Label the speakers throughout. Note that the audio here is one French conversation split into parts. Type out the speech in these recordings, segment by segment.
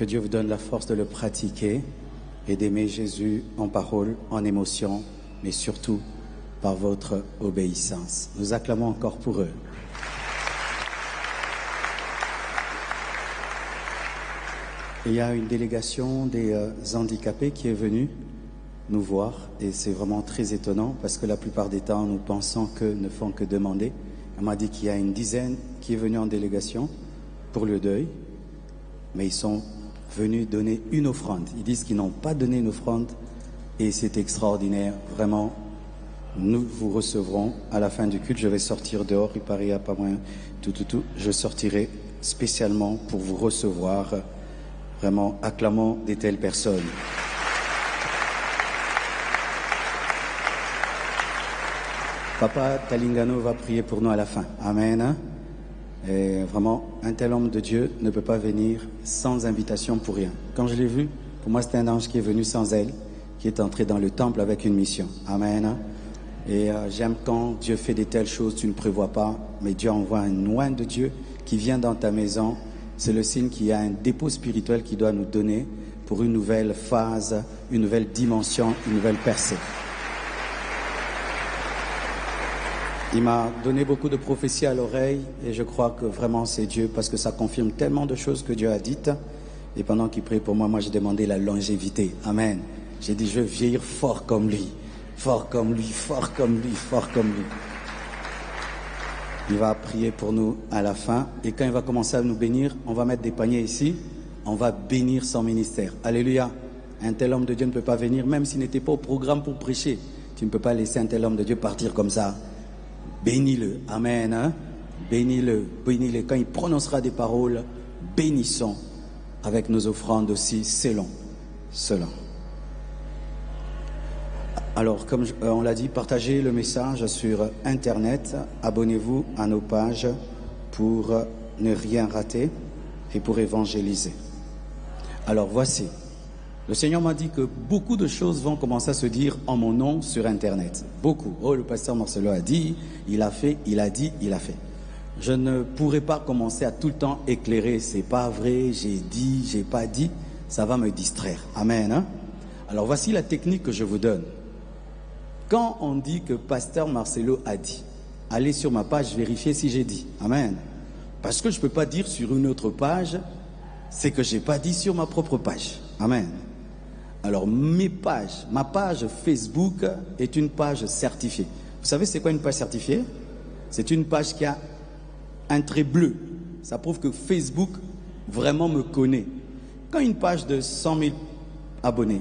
Speaker 1: Que Dieu vous donne la force de le pratiquer et d'aimer Jésus en parole, en émotion, mais surtout par votre obéissance. Nous acclamons encore pour eux. Et il y a une délégation des handicapés qui est venue nous voir et c'est vraiment très étonnant parce que la plupart des temps nous pensons qu'eux ne font que demander. On m'a dit qu'il y a une dizaine qui est venue en délégation pour le deuil, mais ils sont venus donner une offrande. Ils disent qu'ils n'ont pas donné une offrande et c'est extraordinaire. Vraiment, nous vous recevrons à la fin du culte. Je vais sortir dehors, il paraît, il n'y a pas moyen, Je sortirai spécialement pour vous recevoir. Vraiment, acclamons des telles personnes. Papa Talingano va prier pour nous à la fin. Amen. Et vraiment, un tel homme de Dieu ne peut pas venir sans invitation pour rien. Quand je l'ai vu, pour moi c'était un ange qui est venu sans aile, qui est entré dans le temple avec une mission. Amen. Et j'aime quand Dieu fait de telles choses, tu ne prévois pas, mais Dieu envoie un oint de Dieu qui vient dans ta maison. C'est le signe qu'il y a un dépôt spirituel qui doit nous donner pour une nouvelle phase, une nouvelle dimension, une nouvelle percée. Il m'a donné beaucoup de prophéties à l'oreille et je crois que vraiment c'est Dieu parce que ça confirme tellement de choses que Dieu a dites. Et pendant qu'il prie pour moi, moi j'ai demandé la longévité. Amen. J'ai dit je veux vieillir fort comme lui, fort comme lui, fort comme lui, fort comme lui. Il va prier pour nous à la fin et quand il va commencer à nous bénir, on va mettre des paniers ici, on va bénir son ministère. Alléluia. Un tel homme de Dieu ne peut pas venir même s'il n'était pas au programme pour prêcher. Tu ne peux pas laisser un tel homme de Dieu partir comme ça. Bénis-le, amen, hein? Bénis-le, bénis-le. Quand il prononcera des paroles, bénissons avec nos offrandes aussi, selon. Alors, comme on l'a dit, partagez le message sur Internet, abonnez-vous à nos pages pour ne rien rater et pour évangéliser. Alors, voici. Le Seigneur m'a dit que beaucoup de choses vont commencer à se dire en mon nom sur Internet. Beaucoup. Oh, le pasteur Marcelo a dit, il a fait, il a dit, il a fait. Je ne pourrai pas commencer à tout le temps éclairer. C'est pas vrai, j'ai dit, j'ai pas dit. Ça va me distraire. Amen. Hein? Alors voici la technique que je vous donne. Quand on dit que pasteur Marcelo a dit, allez sur ma page vérifier si j'ai dit. Amen. Parce que je ne peux pas dire sur une autre page, c'est que je n'ai pas dit sur ma propre page. Amen. Alors, ma page Facebook est une page certifiée. Vous savez c'est quoi une page certifiée? C'est une page qui a un trait bleu. Ça prouve que Facebook vraiment me connaît. Quand une page de 100 000 abonnés,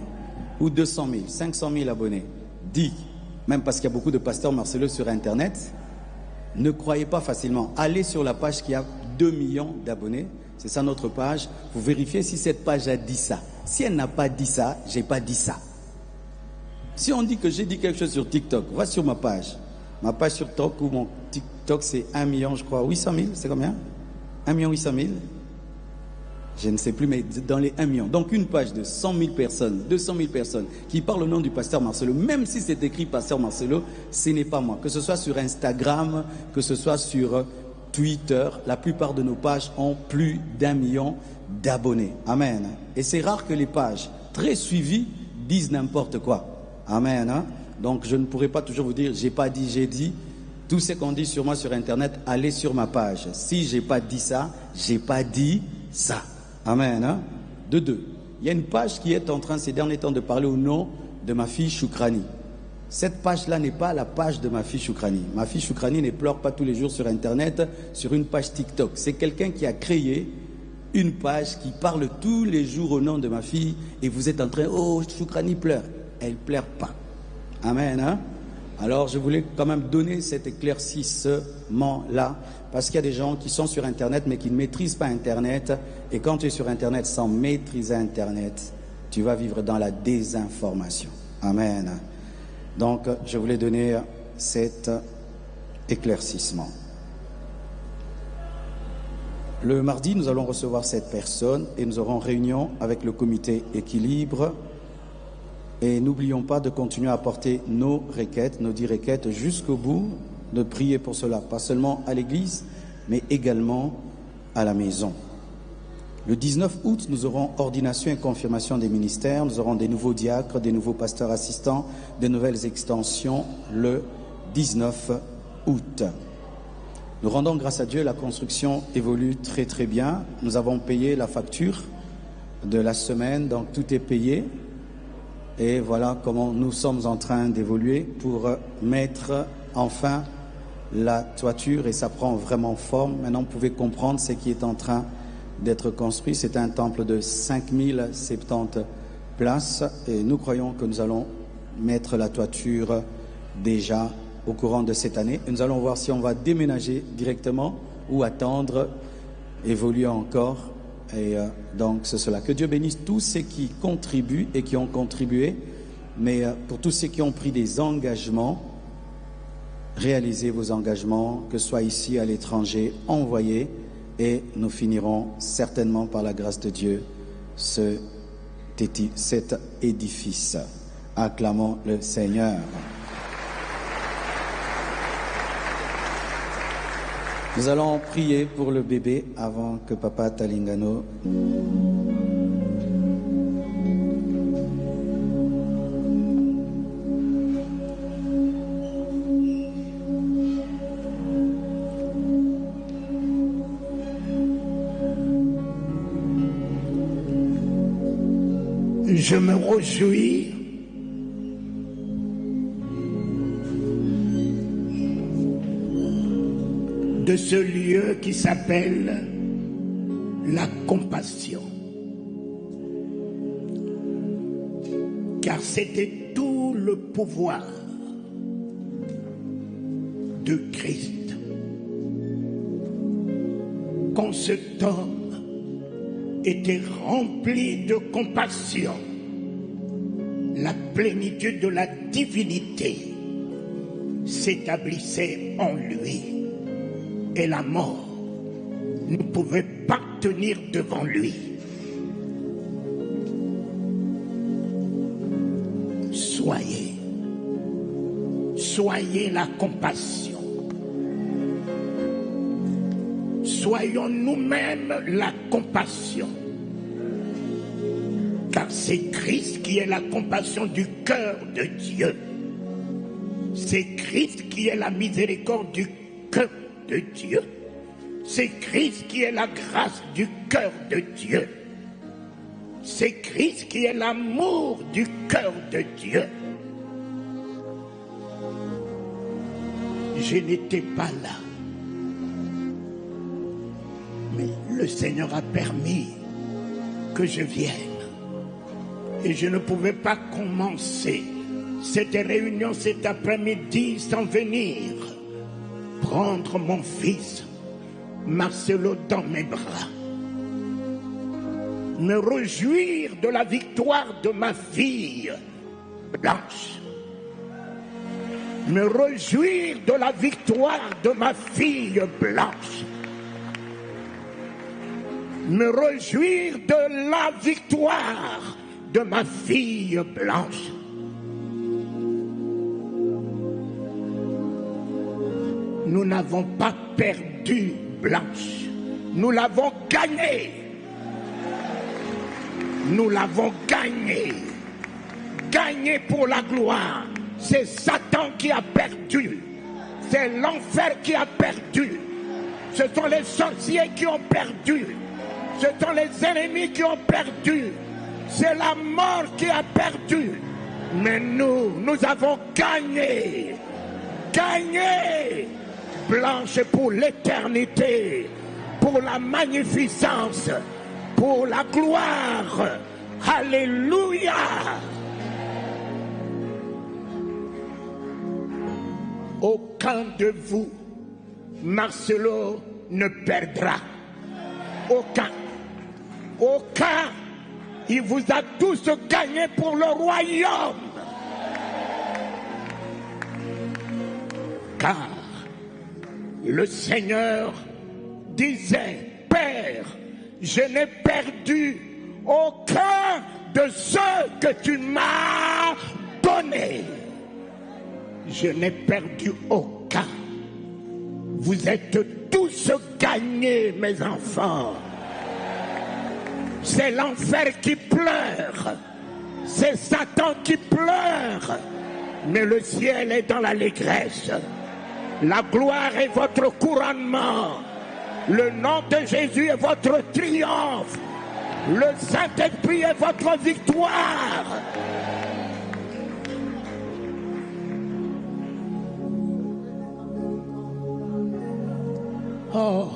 Speaker 1: ou 200 000, 500 000 abonnés, dit, même parce qu'il y a beaucoup de pasteurs Marcelo sur Internet, ne croyez pas facilement. Allez sur la page qui a 2 millions d'abonnés. C'est ça notre page. Vous vérifiez si cette page a dit ça. Si elle n'a pas dit ça, j'ai pas dit ça. Si on dit que j'ai dit quelque chose sur TikTok, va sur ma page. Ma page sur TikTok, ou mon TikTok, c'est 1 million, je crois, 800 000, c'est combien? 1 800 000. Je ne sais plus, mais dans les 1 million. Donc une page de 100 000 personnes, 200 000 personnes qui parlent au nom du pasteur Marcelo, même si c'est écrit pasteur Marcelo, ce n'est pas moi. Que ce soit sur Instagram, que ce soit sur Twitter, la plupart de nos pages ont plus d'1 million d'abonnés. Amen. Et c'est rare que les pages très suivies disent n'importe quoi. Amen. Hein? Donc je ne pourrais pas toujours vous dire, j'ai pas dit, j'ai dit. Tout ce qu'on dit sur moi sur Internet, allez sur ma page. Si j'ai pas dit ça, j'ai pas dit ça. Amen. Hein? De deux. Il y a une page qui est en train ces derniers temps de parler au nom de ma fille Choukrani. Cette page-là n'est pas la page de ma fille Choukrani. Ma fille Choukrani ne pleure pas tous les jours sur Internet, sur une page TikTok. C'est quelqu'un qui a créé une page qui parle tous les jours au nom de ma fille et vous êtes en train, oh, Choukrani pleure. Elle ne pleure pas. Amen. Hein? Alors, je voulais quand même donner cet éclaircissement-là parce qu'il y a des gens qui sont sur Internet mais qui ne maîtrisent pas Internet. Et quand tu es sur Internet sans maîtriser Internet, tu vas vivre dans la désinformation. Amen. Donc, je voulais donner cet éclaircissement. Le mardi, nous allons recevoir cette personne et nous aurons réunion avec le comité équilibre. Et n'oublions pas de continuer à apporter nos requêtes, nos 10 requêtes jusqu'au bout, de prier pour cela, pas seulement à l'église, mais également à la maison. Le 19 août, nous aurons ordination et confirmation des ministères. Nous aurons des nouveaux diacres, des nouveaux pasteurs assistants, des nouvelles extensions le 19 août. Nous rendons grâce à Dieu, la construction évolue très très bien. Nous avons payé la facture de la semaine, donc tout est payé. Et voilà comment nous sommes en train d'évoluer pour mettre enfin la toiture, et ça prend vraiment forme. Maintenant, vous pouvez comprendre ce qui est en train d'être construit. C'est un temple de 5070 places et nous croyons que nous allons mettre la toiture déjà au courant de cette année. Et nous allons voir si on va déménager directement ou attendre, évoluer encore. Et donc c'est cela. Que Dieu bénisse tous ceux qui contribuent et qui ont contribué, mais pour tous ceux qui ont pris des engagements, réalisez vos engagements, que ce soit ici, à l'étranger, envoyez, et nous finirons certainement par la grâce de Dieu cet édifice. Acclamons le Seigneur. Nous allons prier pour le bébé avant que Papa Talingano
Speaker 2: Je me réjouis de ce lieu qui s'appelle la compassion, car c'était tout le pouvoir de Christ. Quand cet homme était rempli de compassion, la plénitude de la divinité s'établissait en lui. Et la mort ne pouvait pas tenir devant lui. Soyez la compassion. Soyons nous-mêmes la compassion. Car c'est Christ qui est la compassion du cœur de Dieu. C'est Christ qui est la miséricorde du cœur de Dieu. C'est Christ qui est la grâce du cœur de Dieu. C'est Christ qui est l'amour du cœur de Dieu. Je n'étais pas là, mais le Seigneur a permis que je vienne. Et je ne pouvais pas commencer cette réunion cet après-midi sans venir prendre mon fils Marcelo dans mes bras, me réjouir de la victoire de ma fille Blanche, me réjouir de la victoire de ma fille Blanche, me réjouir de la victoire de ma fille Blanche. Nous n'avons pas perdu Blanche, nous l'avons gagnée. Nous l'avons gagnée. Gagnée pour la gloire. C'est Satan qui a perdu. C'est l'enfer qui a perdu. Ce sont les sorciers qui ont perdu. Ce sont les ennemis qui ont perdu. C'est la mort qui a perdu. Mais nous avons gagné. Gagné. Blanche pour l'éternité, pour la magnificence, pour la gloire. Alléluia. Aucun de vous, Marcelo, ne perdra. Aucun. Il vous a tous gagné pour le royaume. Car le Seigneur disait, Père, je n'ai perdu aucun de ceux que tu m'as donnés. Je n'ai perdu aucun. Vous êtes tous gagnés, mes enfants. C'est l'enfer qui pleure. C'est Satan qui pleure. Mais le ciel est dans l'allégresse. La gloire est votre couronnement. Le nom de Jésus est votre triomphe. Le Saint-Esprit est votre victoire. Oh,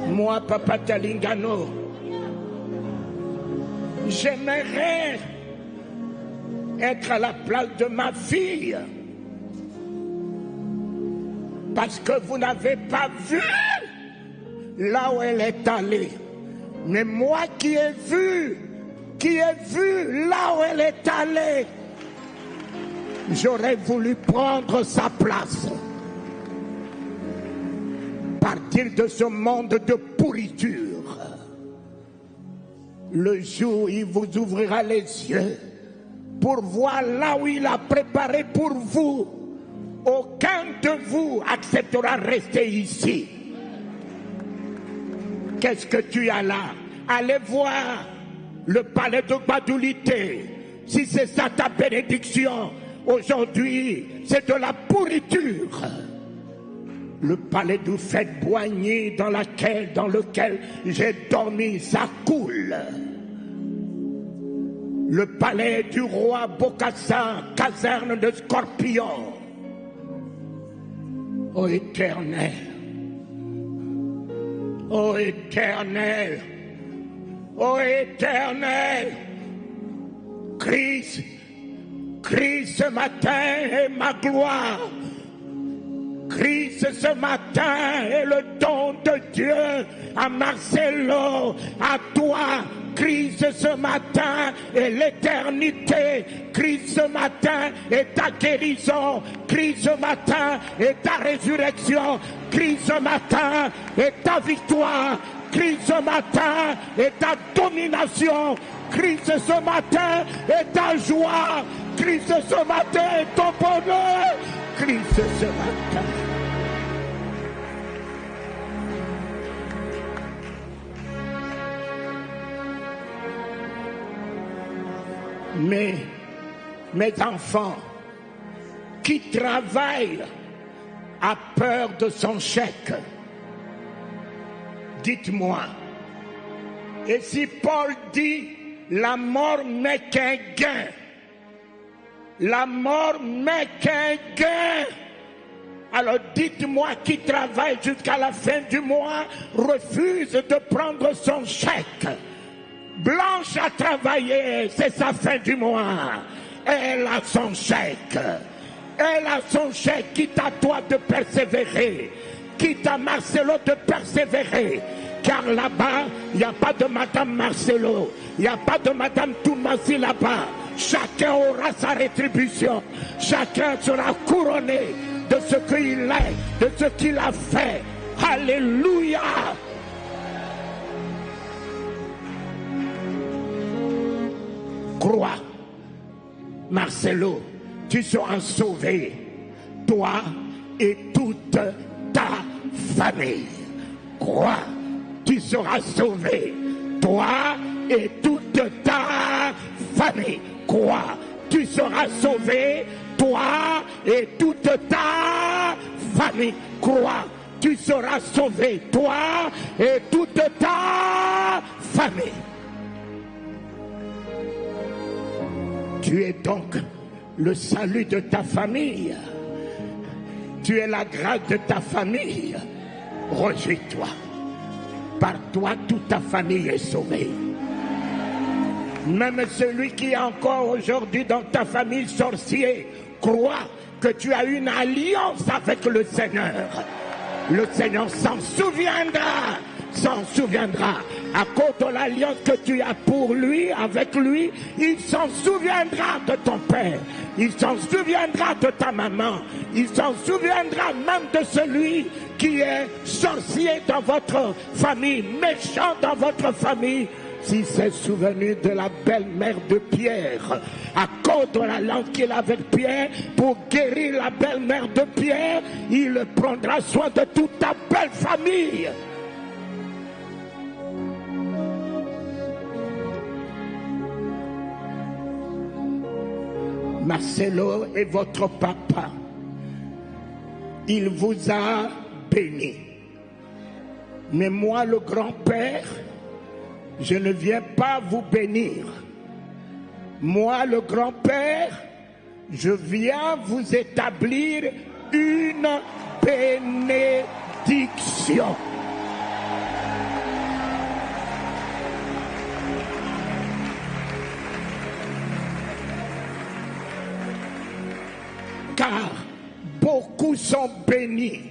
Speaker 2: moi, Papa Talingano, j'aimerais être à la place de ma fille. Parce que vous n'avez pas vu là où elle est allée. Mais moi qui ai vu là où elle est allée, j'aurais voulu prendre sa place. Partir de ce monde de pourriture. Le jour où il vous ouvrira les yeux pour voir là où il a préparé pour vous, aucun de vous acceptera de rester ici. Qu'est-ce que tu as là? Allez voir le palais de Badoulité. Si c'est ça ta bénédiction, aujourd'hui, c'est de la pourriture. Le palais du fait Boigny dans lequel j'ai dormi, ça coule. Le palais du roi Bokassa, caserne de scorpions. Ô Éternel, ô Éternel, ô Éternel, Christ ce matin est ma gloire. Christ ce matin est le don de Dieu à Marcelo, à toi. Christ ce matin est l'éternité. Christ ce matin est ta guérison. Christ ce matin est ta résurrection. Christ ce matin est ta victoire. Christ ce matin est ta domination. Christ ce matin est ta joie. Christ ce matin est ton bonheur. Christ ce matin. Mes enfants qui travaillent à peur de son chèque, dites-moi, et si Paul dit la mort n'est qu'un gain, la mort n'est qu'un gain, alors dites-moi qui travaille jusqu'à la fin du mois refuse de prendre son chèque. Blanche a travaillé, c'est sa fin du mois. Elle a son chèque. Elle a son chèque, quitte à toi de persévérer. Quitte à Marcelo de persévérer. Car là-bas, il n'y a pas de Madame Marcelo. Il n'y a pas de Madame Toumassi là-bas. Chacun aura sa rétribution. Chacun sera couronné de ce qu'il est, de ce qu'il a fait. Alléluia! Crois, Marcelo, tu seras sauvé, toi et toute ta famille. Crois, tu seras sauvé, toi et toute ta famille. Crois, tu seras sauvé, toi et toute ta famille. Crois, tu seras sauvé, toi et toute ta famille. Tu es donc le salut de ta famille. Tu es la grâce de ta famille. Réjouis-toi. Par toi, toute ta famille est sauvée. Même celui qui est encore aujourd'hui dans ta famille sorcier, crois que tu as une alliance avec le Seigneur. Le Seigneur s'en souviendra. À cause de l'alliance que tu as pour lui, avec lui, il s'en souviendra de ton père, il s'en souviendra de ta maman, il s'en souviendra même de celui qui est sorcier dans votre famille, méchant dans votre famille. Si s'est souvenu de la belle-mère de Pierre, à cause de l'alliance qu'il a avec Pierre, pour guérir la belle-mère de Pierre, il prendra soin de toute ta belle famille. Marcelo est votre papa. Il vous a béni. Mais moi, le grand-père, je ne viens pas vous bénir. Moi, le grand-père, je viens vous établir une bénédiction. Car beaucoup sont bénis,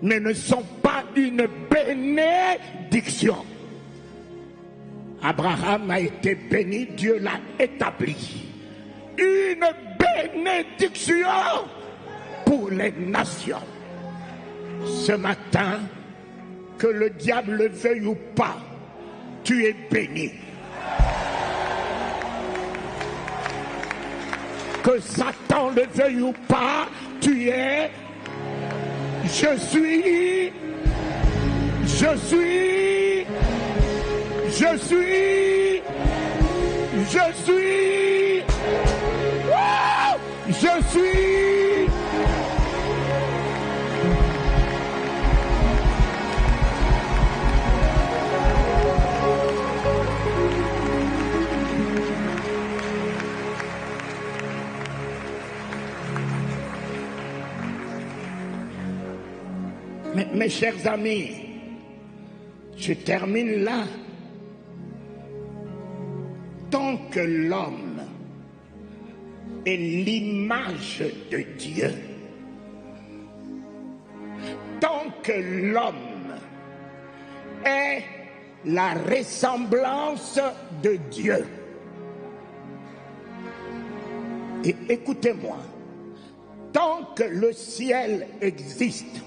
Speaker 2: mais ne sont pas une bénédiction. Abraham a été béni, Dieu l'a établi. Une bénédiction pour les nations. Ce matin, que le diable le veuille ou pas, tu es béni. Que Satan le veuille ou pas, tu es. Je suis. Mes chers amis, je termine là. Tant que l'homme est l'image de Dieu, tant que l'homme est la ressemblance de Dieu, et écoutez-moi, tant que le ciel existe,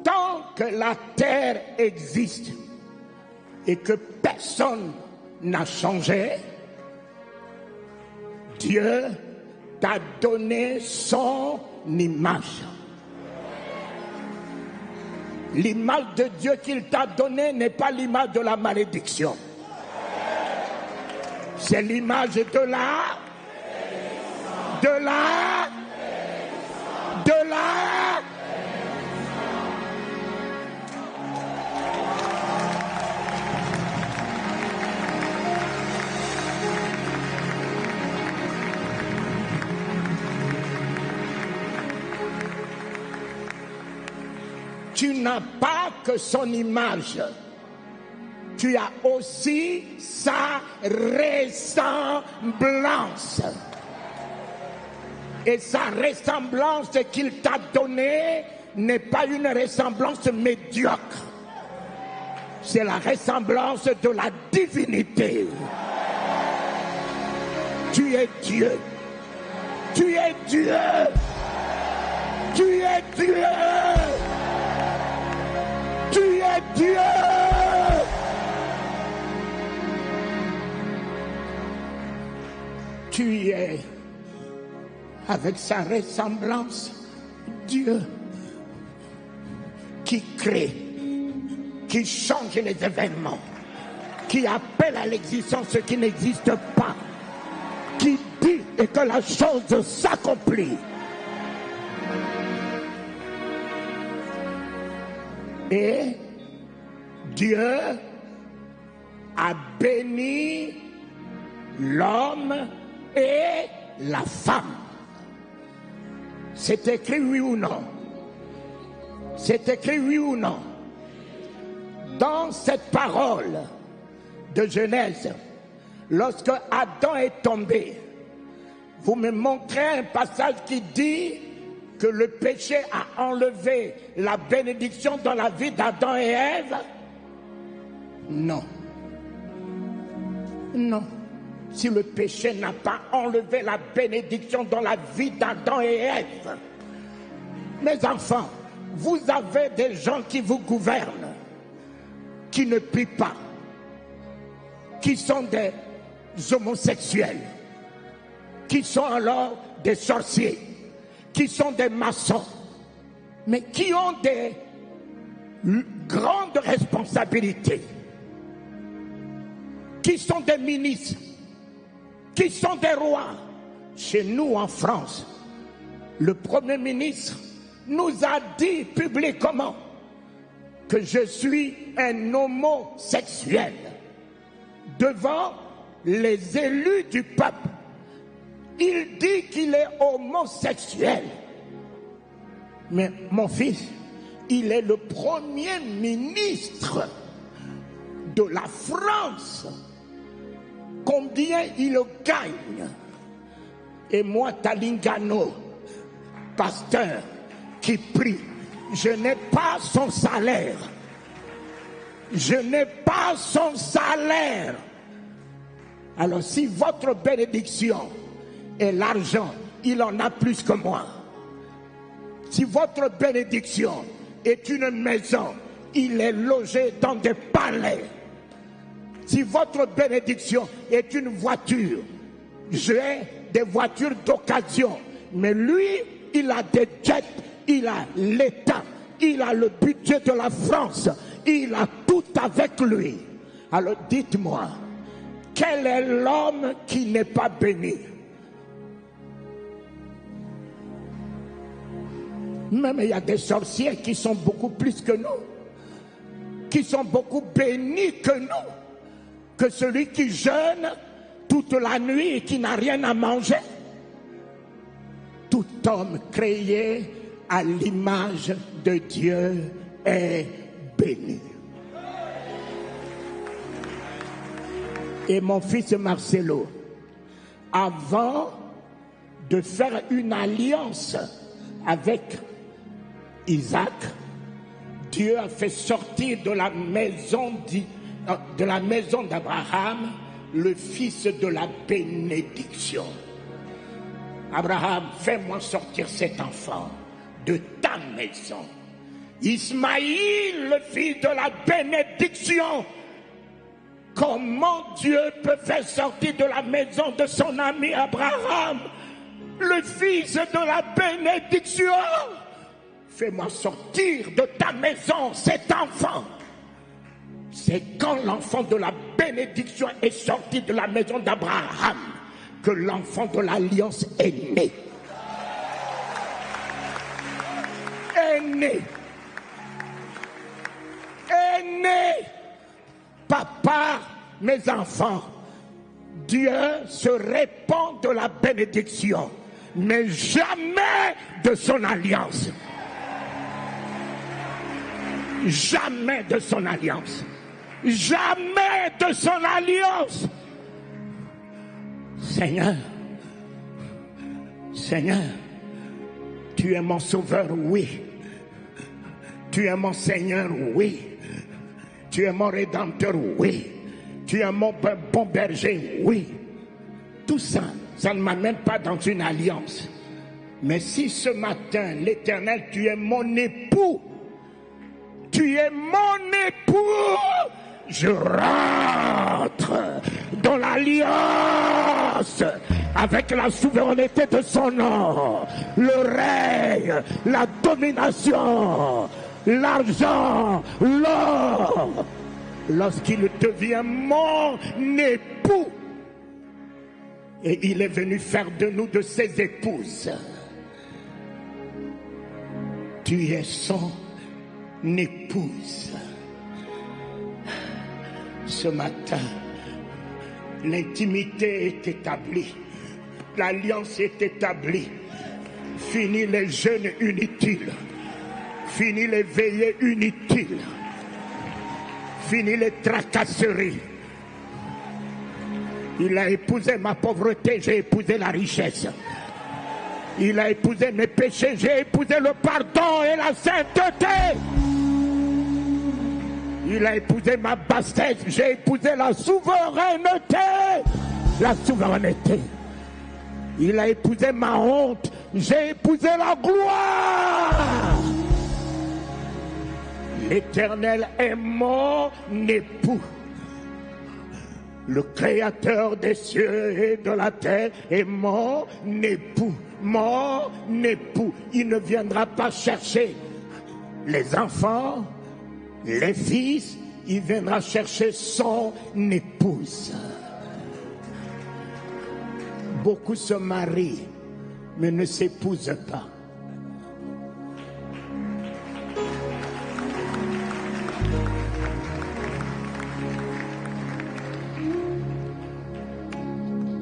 Speaker 2: tant que la terre existe et que personne n'a changé, Dieu t'a donné son image. L'image de Dieu qu'il t'a donnée n'est pas l'image de la malédiction. C'est l'image de la Tu n'as pas que son image, tu as aussi sa ressemblance. Et sa ressemblance qu'il t'a donnée n'est pas une ressemblance médiocre. C'est la ressemblance de la divinité. Tu es Dieu. Tu es Dieu. Tu es Dieu. Tu es Dieu. Tu es avec sa ressemblance Dieu qui crée, qui change les événements, qui appelle à l'existence ce qui n'existe pas, qui dit et que la chose s'accomplit. Et Dieu a béni l'homme et la femme. C'est écrit oui ou non? C'est écrit oui ou non? Dans cette parole de Genèse, lorsque Adam est tombé, vous me montrez un passage qui dit que le péché a enlevé la bénédiction dans la vie d'Adam et Ève? Non. Non. Si le péché n'a pas enlevé la bénédiction dans la vie d'Adam et Ève, mes enfants, vous avez des gens qui vous gouvernent, qui ne prient pas, qui sont des homosexuels, qui sont alors des sorciers, qui sont des maçons, mais qui ont des grandes responsabilités, qui sont des ministres, qui sont des rois, chez nous en France, le Premier ministre nous a dit publiquement que je suis un homosexuel devant les élus du peuple. Il dit qu'il est homosexuel. Mais mon fils, il est le Premier ministre de la France. Combien il gagne? Et moi, Talingano, pasteur qui prie, je n'ai pas son salaire. Je n'ai pas son salaire. Alors si votre bénédiction est l'argent, il en a plus que moi. Si votre bénédiction est une maison, il est logé dans des palais. Si votre bénédiction est une voiture, j'ai des voitures d'occasion. Mais lui, il a des jets, il a l'État, il a le budget de la France, il a tout avec lui. Alors dites-moi, quel est l'homme qui n'est pas béni? Même il y a des sorciers qui sont beaucoup plus que nous, qui sont beaucoup bénis que nous, que celui qui jeûne toute la nuit et qui n'a rien à manger. Tout homme créé à l'image de Dieu est béni. Et mon fils Marcelo, avant de faire une alliance avec Isaac, Dieu a fait sortir de la maison d'Abraham le fils de la bénédiction. Abraham, fais-moi sortir cet enfant de ta maison. Ismaïl, le fils de la bénédiction. Comment Dieu peut faire sortir de la maison de son ami Abraham le fils de la bénédiction? Fais-moi sortir de ta maison cet enfant. C'est quand l'enfant de la bénédiction est sorti de la maison d'Abraham que l'enfant de l'alliance est né. Est né. Est né. Papa, mes enfants, Dieu se répand de la bénédiction, mais jamais de son alliance. Jamais de son alliance. Jamais de son alliance. Seigneur, Seigneur, tu es mon sauveur, oui. Tu es mon Seigneur, oui. Tu es mon rédempteur, oui. Tu es mon bon berger, oui. Tout ça, ça ne m'amène pas dans une alliance. Mais si ce matin, l'Éternel, tu es mon époux, tu es mon époux, je rentre dans l'alliance avec la souveraineté de son nom, le règne, la domination, l'argent, l'or. Lorsqu'il devient mon époux, et il est venu faire de nous de ses épouses, tu es son épouse. Ce matin, l'intimité est établie, l'alliance est établie. Fini les jeûnes inutiles, fini les veillées inutiles, fini les tracasseries. Il a épousé ma pauvreté, j'ai épousé la richesse. Il a épousé mes péchés, j'ai épousé le pardon et la sainteté. Il a épousé ma bassesse, j'ai épousé la souveraineté. La souveraineté. Il a épousé ma honte, j'ai épousé la gloire. L'Éternel est mon époux. Le Créateur des cieux et de la terre est mon époux. Mon époux. Il ne viendra pas chercher les enfants, les fils. Il viendra chercher son épouse. Beaucoup se marient, mais ne s'épousent pas.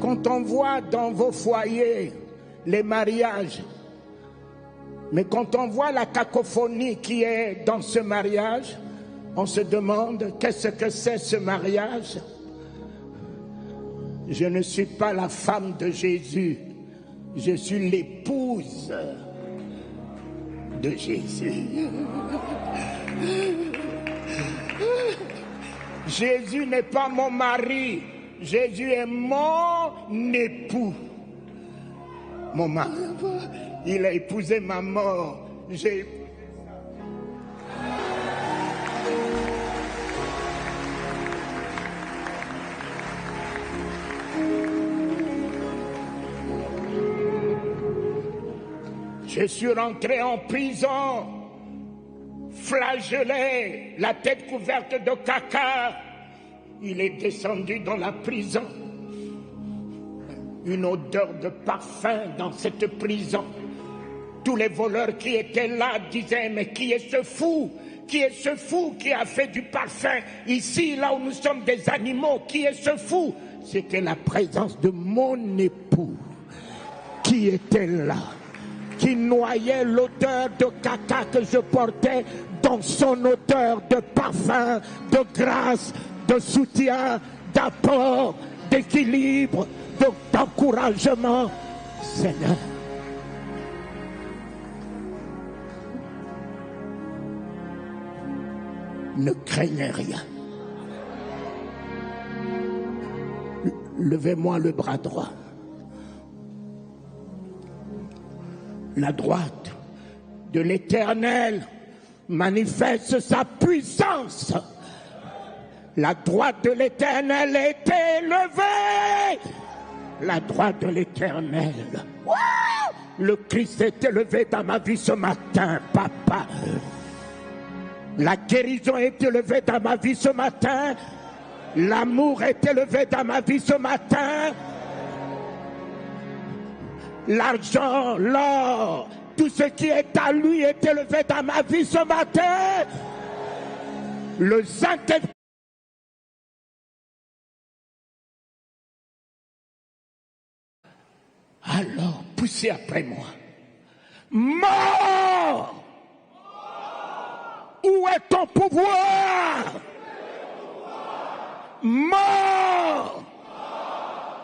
Speaker 2: Quand on voit dans vos foyers les mariages, mais quand on voit la cacophonie qui est dans ce mariage, on se demande qu'est-ce que c'est ce mariage? Je ne suis pas la femme de Jésus, je suis l'épouse de Jésus. Jésus n'est pas mon mari, Jésus est mon époux. Mon mari, il a épousé ma mort. Je suis rentré en prison, flagellé, la tête couverte de caca. Il est descendu dans la prison. Une odeur de parfum dans cette prison. Tous les voleurs qui étaient là disaient, mais qui est ce fou? Qui est ce fou qui a fait du parfum ici, là où nous sommes des animaux? Qui est ce fou? C'était la présence de mon époux qui était là, qui noyait l'odeur de caca que je portais dans son odeur de parfum, de grâce, de soutien, d'apport, d'équilibre, d'encouragement. Seigneur, ne craignez rien. Levez-moi le bras droit. La droite de l'Éternel manifeste sa puissance. La droite de l'Éternel est élevée. La droite de l'Éternel. Le Christ est élevé dans ma vie ce matin, papa. La guérison est élevée dans ma vie ce matin. L'amour est élevé dans ma vie ce matin. L'argent, l'or, tout ce qui est à lui est élevé dans ma vie ce matin. Le Saint-Esprit. Alors, poussez après moi. Mort! Où est ton pouvoir? Mort!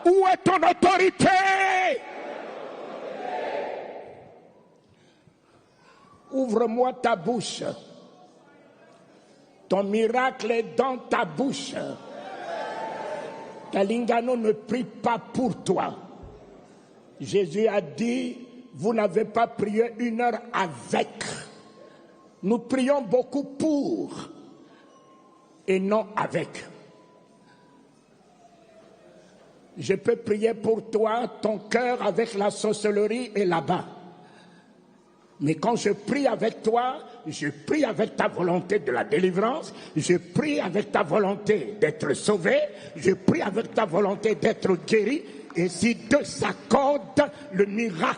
Speaker 2: Où est ton autorité? Ouvre-moi ta bouche. Ton miracle est dans ta bouche. Kalingano ne prie pas pour toi. Jésus a dit, vous n'avez pas prié 1 heure avec. Nous prions beaucoup pour et non avec. Je peux prier pour toi, ton cœur avec la sorcellerie est là-bas. Mais quand je prie avec toi, je prie avec ta volonté de la délivrance, je prie avec ta volonté d'être sauvé, je prie avec ta volonté d'être guéri. Et si deux s'accordent, le miracle